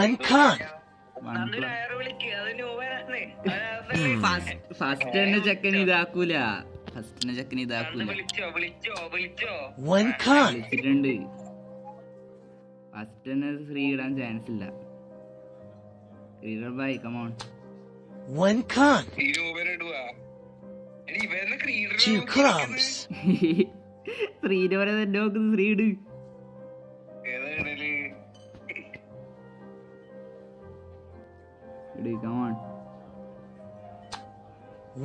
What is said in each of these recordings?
One con. First തന്നെ ചെക്കൻ ഇതാക്കൂല. One con. വിളിച്ചിട്ടുണ്ട്. ഫസ്റ്റ് തന്നെ ശ്രീ ഇടാൻ ചാൻസ് ഇല്ല. ബൈ come on. One con. Two crumbs. ശ്രീനെ വരെ തന്നെ നോക്കുന്നു. ശ്രീ ഇട്. കമോൺ.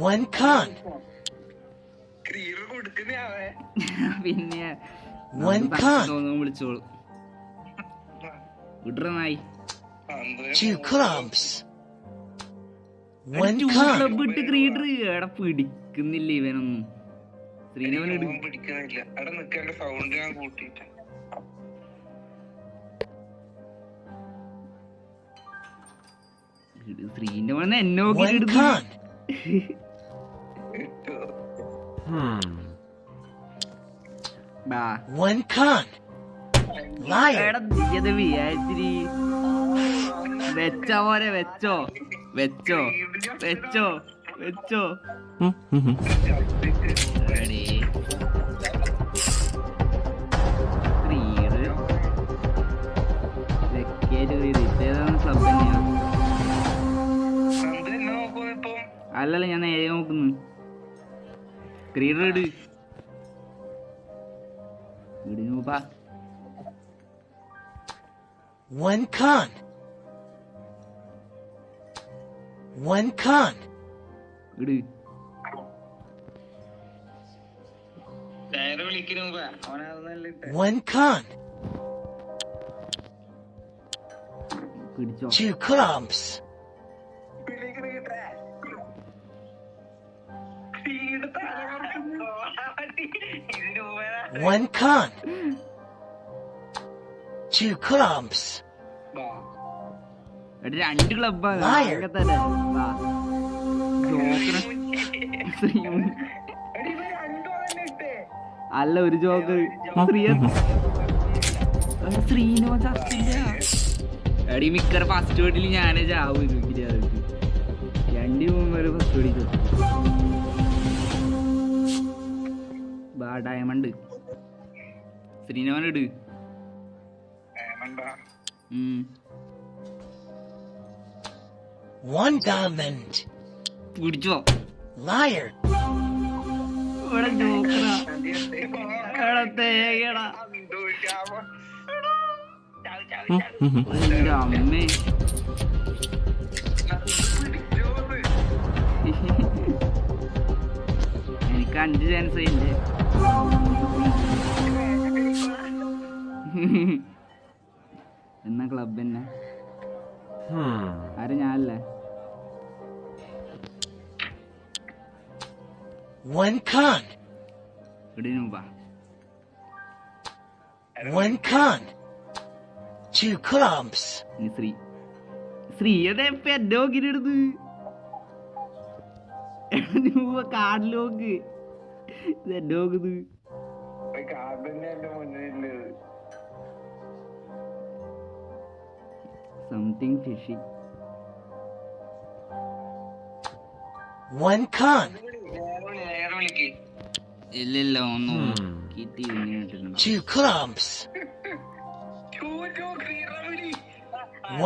One con. പിന്നെ One con. വിളിച്ചോളൂ. ഇടറായി. Two crumbs. One con. Club ഇട്ട് ക്രീഡർ എടാ പിടിക്കുന്നില്ല ഇവനൊന്നും. ശ്രീനവൻ ശ്രീന്റെ മോനെ എന്നെ One നോക്കിട്ട് con. One con. Liar. എടാ നീയത് വിചാരിച്ചിരി വെച്ചോ പോലെ വെച്ചോ വെച്ചോ വെച്ചോ വെച്ചോ. എടീ. ക്രീഡ് ഇതേതാണ് ക്ലബ് തന്നെയാ. അല്ലല്ല ഞാൻ നേരെ നോക്കുന്നു. ക്രീഡർ ഇട് ഇടിനൂപ്പാ. One con. One con. ഇട്. One con. പിടിച്ചോ. Two crumbs. One con. Two crumbs. എടാ രണ്ട് ക്ലബ്ബാണ്. Liar. അല്ല ഒരു ജോക്കർ. ശ്രീനോ ചത്തില്ല. എടി മിക്കറ ഫസ്റ്റ് വീട്ടിൽ ഞാനേ ചാവും. രണ്ടു മുമ്പ് ഫസ്റ്റ് വീട്ടിൽ ഡയമണ്ട്. ശ്രീനവൻ ഇട്. One diamond. പിടിച്ചോ. Liar. ഇവിടെ ജോക്കറാ. എടാ തേങ്ങടാ. അമ്മേ എനിക്ക് 5 ചാൻസ് ഇല്ലേ. എന്നാ ക്ലബ് തന്നെ ആര് ഞാനല്ലേ. One con. ഇടിനുമ്പാ. One con. Two crumbs. ഇനി ശ്രീയുടെ എന്നെ നോക്കിട്ടെടുത്ത് കാർഡിലോക്ക് ഇത് നോക്കുന്നത്. Something fishy. One con. ഇല്ല ഒന്നും Two crumbs.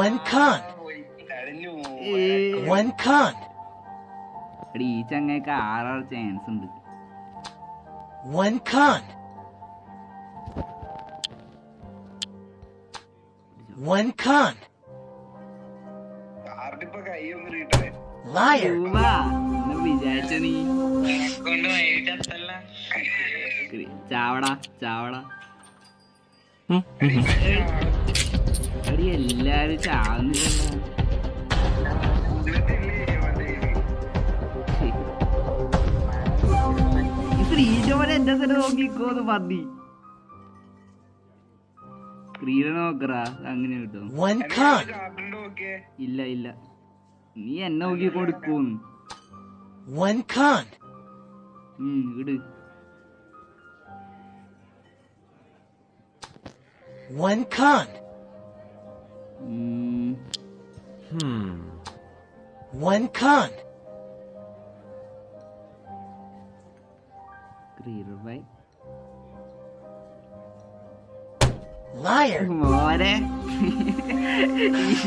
One con. One con. ഈ ചങ്ങക്ക് 6 ചാൻസ് ഉണ്ട്. One con. One con. Liar. വിചാരിച്ച നീ ചാവടാ ചാവടാ. എടി എല്ലാരും ചാവുന്നില്ലല്ലോ. ശ്രീന്റെ പോലെ എന്റെ തന്നെ നോക്കിക്കോന്ന് പന്നി. ശ്രീനെ നോക്കറാ അങ്ങനെ കിട്ടും. One con. ഇല്ല ഇല്ല നീ എന്നെ നോക്കി കൊടുക്കൂന്ന്. One con. ഇട്. One con. One con. ക്രീഡർ ബൈ Liar. മോനെ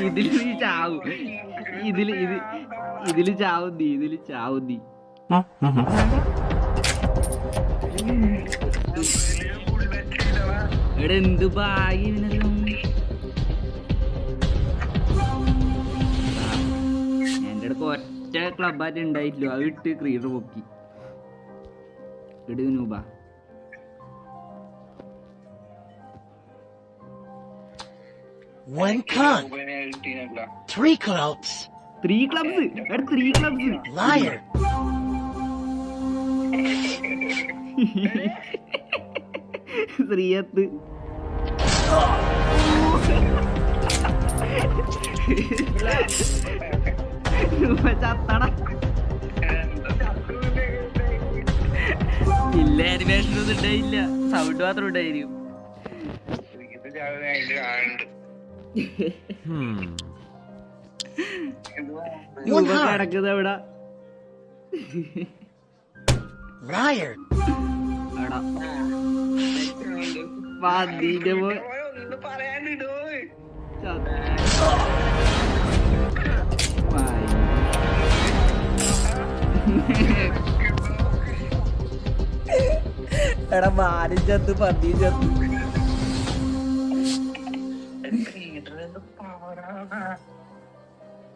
ഇതില് നീ ചാവും. ഇതില് ചാവും നീ. എടാ എന്ത് ഭാഗ്യമിനല്ലോ. എന്റെ അടുത്ത് ഒറ്റ ക്ലബായിട്ട് ഉണ്ടായിട്ടില്ല. അത് ഇട്ട് ക്രീഡർ പൊക്കി ഇടൂബ. One con. Three clubs. 3 clubs. എടാ 3 clubs. Liar. ശ്രീയത്ത് ചത്തട. ഇല്ല ആനിമേഷൻ ഒന്നും ഉണ്ടായില്ല. സൗണ്ട് മാത്രം ഉണ്ടായിരിക്കും. കിടക്കുന്നത് എവിടാ? Liar. എടാ പന്നീന്റെ പോയി എടാ മാനും ചത്ത് പന്നിയും ചത്ത്.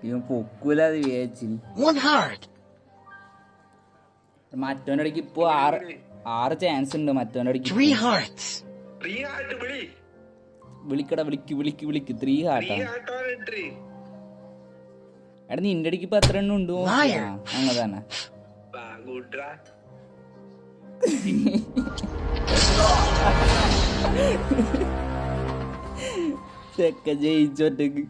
ഇവൻ പൊക്കൂല അത് വിചാരിച്ചു. One heart. മറ്റവൻ്റെ ഇടയ്ക്ക് ഇപ്പൊ 6 ചാൻസ് ഉണ്ട്. മറ്റവൻ്റെ ഇടയ്ക്ക് 3 hearts. വിളിക്കട വിളിക്ക് 3 ഹാർട്ടാ. എടാ നിന്റെ അടിക്ക് ഇപ്പൊ എത്ര എണ്ണം ഉണ്ട്? അങ്ങനെ തന്നെ ചെക്ക ജയിച്ചോട്ടേക്ക്.